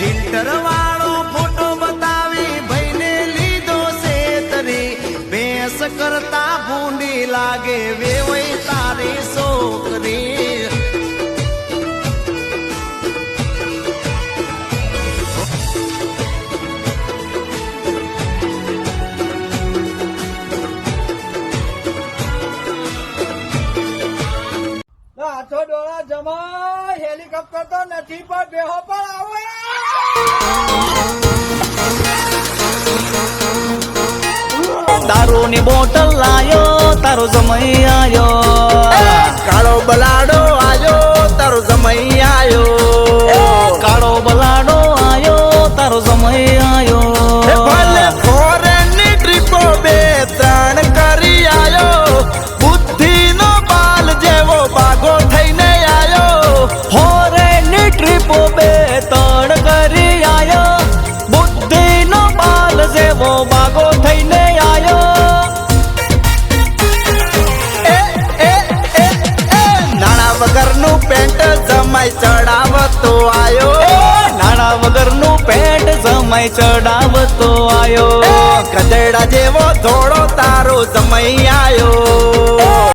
filter વાળો photo બતાવી ભાઈને લીધો છેતરી ભેંસ કરતા ભૂંડી લાગે વેવાઈ તારી છોકરી હાથો ડોળા જમા હેલિકોપ્ટર તો નથી પણ બેહો પણ આવો દારૂ ની બોટલ લાયો તારો જમઈ આયો કાળો બલાડો આયો તારો જમઈ આયો કાળો બલાડો આયો તારો જમઈ આયો ભલે ફોરેન ની ટ્રીપો બે ત્રણ કરી આયો બુદ્ધિ નો બાલ જેવો બાગો થઈને આયો ફોરેન ની ટ્રીપો બે ત્રણ કરી આયો બુદ્ધિ નો બાલ જેવો બાગો થઈને આયો નાણા વગરનું પેન્ટ જમાઈ ચડાવતો આયો નાણા વગરનું પેન્ટ જમાઈ ચડાવતો આયો ગધેડા જેવો ધોળો તારો જમાઈ આયો